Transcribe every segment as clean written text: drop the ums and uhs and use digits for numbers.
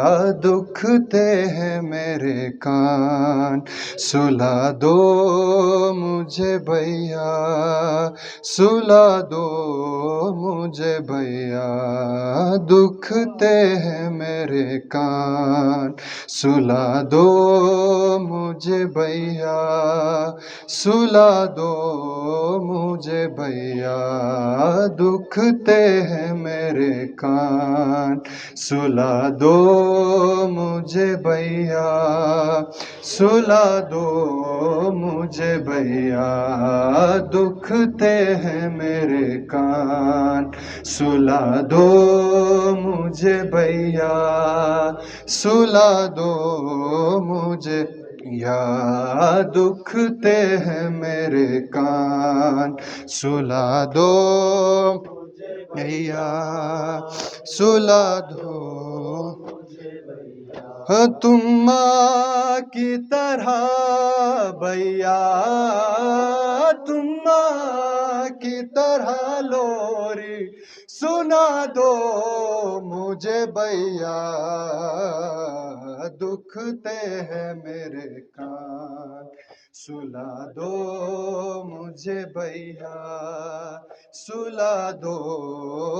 दुखते हैं मेरे कान, सुला दो मुझे भैया, सुला दो मुझे भैया, दुखते हैं मेरे कान, सुला दो मुझे भैया, सुला दो मुझे भैया, दुखते हैं मेरे कान, सुला दो मुझे भैया, सुला दो मुझे भैया, दुखते हैं मेरे कान, सुला दो मुझे भैया, सुला दो मुझे या दुखते हैं मेरे कान, सुला दो भैया, सुला दो तुम माँ की तरह भैया, तुम माँ की तरह लोरी सुना दो मुझे भैया, दुखते हैं मेरे कान, सुला दो मुझे भैया, सुला दो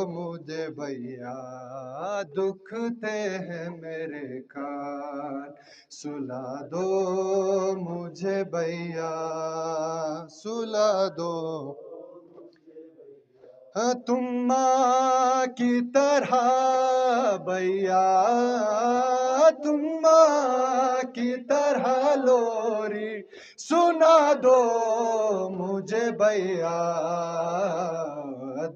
मुझे भैया, दुखते हैं मेरे कान, सुला दो मुझे भैया, सुला दो तुम माँ की तरह भैया, तुम माँ की तरह लोरी सुना दो मुझे भैया,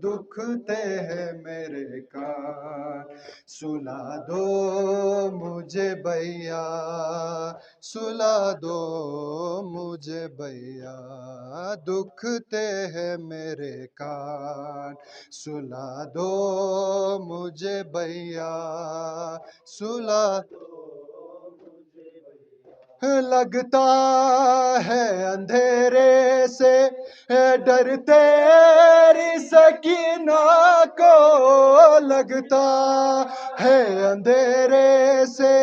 दुखते हैं मेरे कान, सुला दो मुझे भैया, सुला दो मुझे भैया, दुखते हैं मेरे कान, सुला दो मुझे भैया, सुला लगता है अंधेरे से डर तेरी सकीना को, लगता है अंधेरे से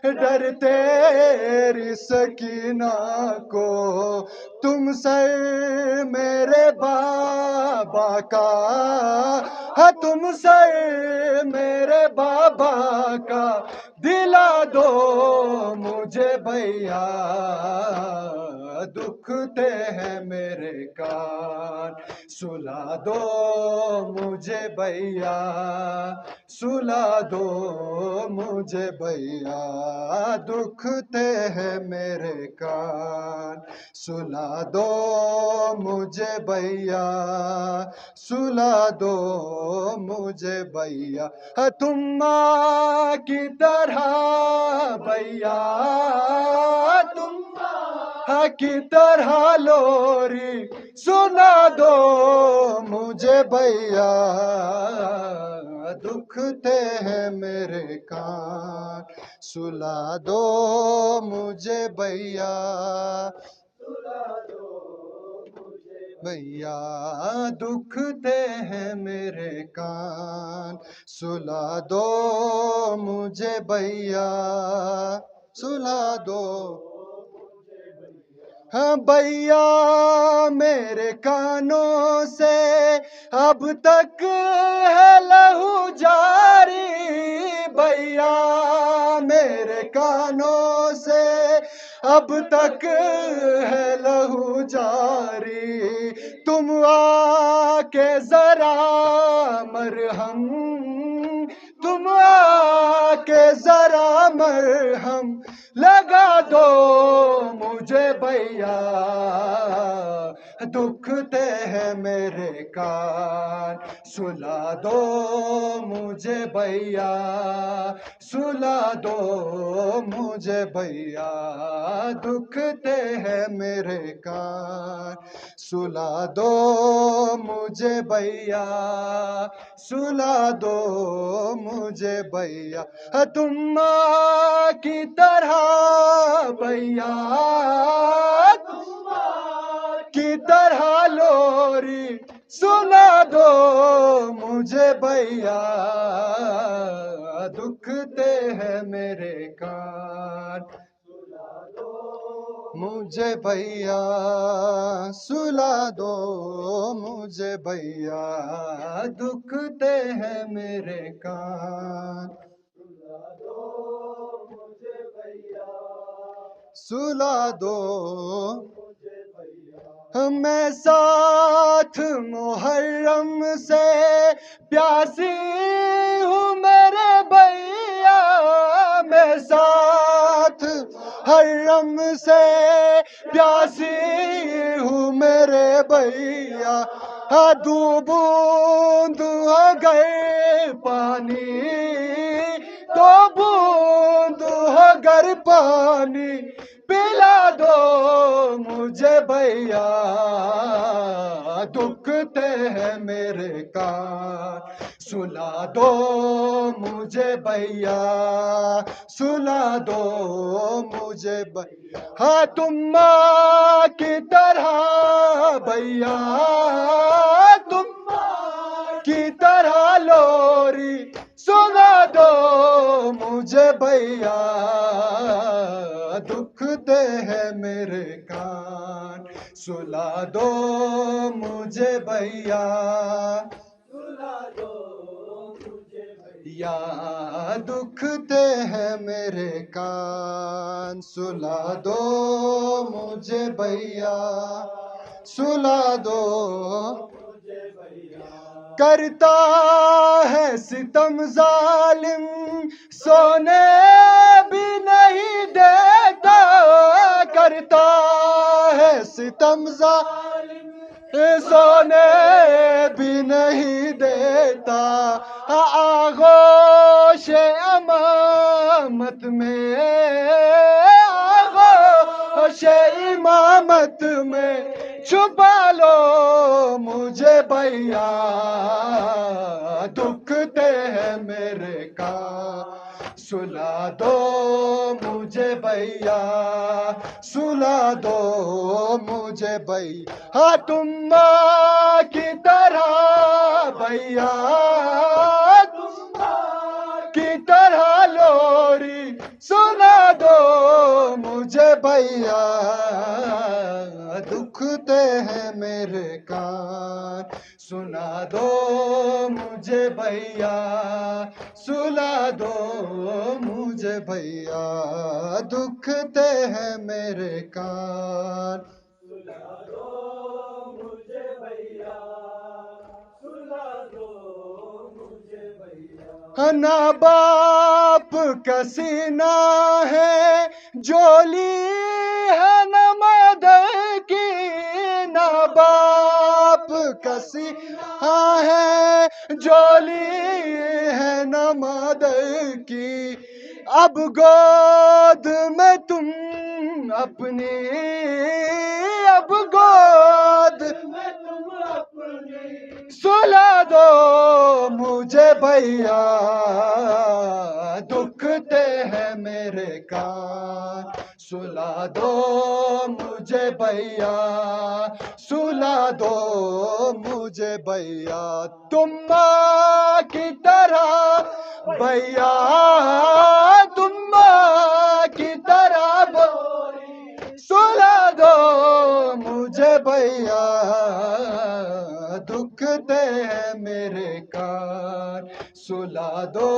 डर तेरी सकीना को, तुम सर मेरे बाबा का, तुम सर मेरे बाबा का, दिला दो मुझे भैया, दुखते हैं मेरे कान, सुला दो मुझे भैया, सुला दो मुझे भैया, दुखते हैं मेरे कान, सुला दो मुझे भैया, सुला दो मुझे भैया, तुम माँ की तरह भैया, तुम माँ की तरह लोरी सुना दो मुझे भैया, दुखते हैं मेरे कान, सुला दो मुझे भैया, भैया, दुखते हैं मेरे कान, सुला दो मुझे भैया, सुला दो हाँ भैया, मेरे कानों से अब तक है लहू जारी, भैया मेरे कानों से अब तक है लहू जारी, तुम आके जरा मरहम, तुम आके जरा मरहम लगा दो मुझे भैया, दुखते हैं मेरे कान, सुला दो मुझे भैया, सुला दो मुझे भैया, दुखते हैं मेरे कान, सुला दो मुझे भैया, सुला दो मुझे भैया, तुम माँ की तरह भैया, तुम माँ की तरह लोरी सुना दो मुझे भैया, दुखते हैं मेरे कान, मुझे भैया सुला दो मुझे भैया, दुखते हैं मेरे कान, सुला दो मैं साथ मुहर्रम से प्यासी हूँ मेरे भैया, मैं साथ मुहर्रम से प्यासी हूँ मेरे भैया, दो बूंद अगर पानी तो बूंद अगर पानी पिला दो मुझे भैया, दुखते हैं मेरे कान, सुला दो मुझे भैया, सुला दो मुझे भैया, हाँ तुम माँ की तरह भैया, तुम माँ की तरह लोरी सुना दो मुझे भैया, दुखते हैं मेरे कान, सुला दो मुझे भैया, सुला दो मुझे भैया, दुखते हैं मेरे कान, सुला दो मुझे भैया, सुला दो मुझे भैया, करता है सितम जालिम सोने भी नहीं देता, करता है सितम जालिम सोने भी नहीं देता, आगोश अमामत में, आगोश इमामत में छुपा लो मुझे भैया, दुखते हैं मेरे कान, सुला दो मुझे भैया, सुला दो मुझे भैया, हाँ तुम माँ की तरह भैया, तुम माँ की तरह लोरी सुना दो मुझे भैया, दुखते हैं मेरे कान, सुना दो मुझे भैया, सुला दो मुझे भैया, दुखते हैं मेरे कान, सुला दो मुझे भैया, सुला दो मुझे भैया, ना बाप का सीना है जोली है न मदर की, ना बाप का सीना है जोली है न मदर की, अब गोद में तुम अपनी, अब गोद में तुम अपनी सुला दो मुझे भैया, दुखते हैं मेरे कान, सुला दो मुझे भैया, सुला दो मुझे भैया, तुम माँ की तरह भैया, तुम माँ की तरह बोली सुला दो मुझे भैया, दुखते हैं मेरे कान, सुला दो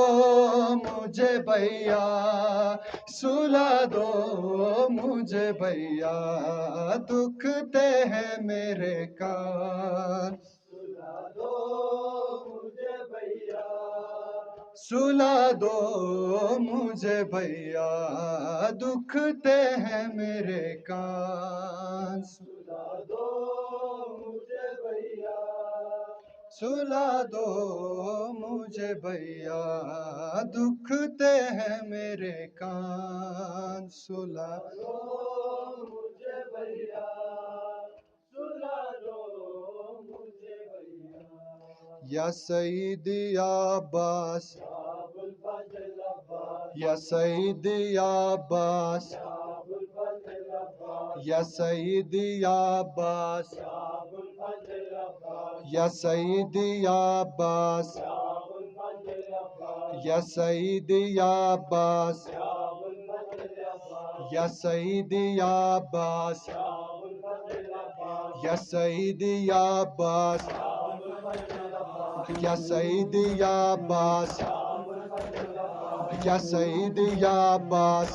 मुझे भैया, सुला दो मुझे भैया, दुखते हैं मेरे कान, सुला दो मुझे भैया, सुला दो मुझे भैया, दुखते हैं मेरे कान, सुला दो मुझे भैया, सुला दो मुझे भैया, दुखते हैं मेरे कान, सुला दो मुझे भैया, सुला दो मुझे भैया, या सईदी या अब्बास, या सईदी या अब्बास, या सईदी या अब्बास, या सईदी या अब्बास, या सईदी या अब्बास, या सईदी या अब्बास, या सईदी या अब्बास, या सईदी या अब्बास, या सईदी या अब्बास,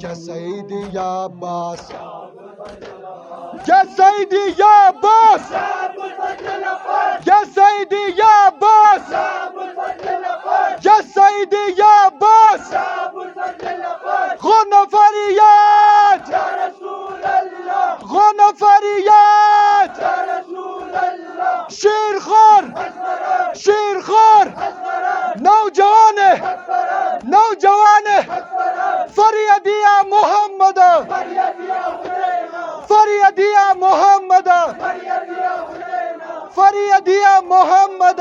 या सईदी या अब्बास, या सईदी या अब्बास, या सईदी या अब्बास, या सईदी या अब्बास, गुना फरियाद, गुना फरियाद, शेरखोर, शेरखोर, नौजवान, नौजवान, फरियादिया मोहम्मद, फरियादिया मोहम्मद, फरियादिया मोहम्मद।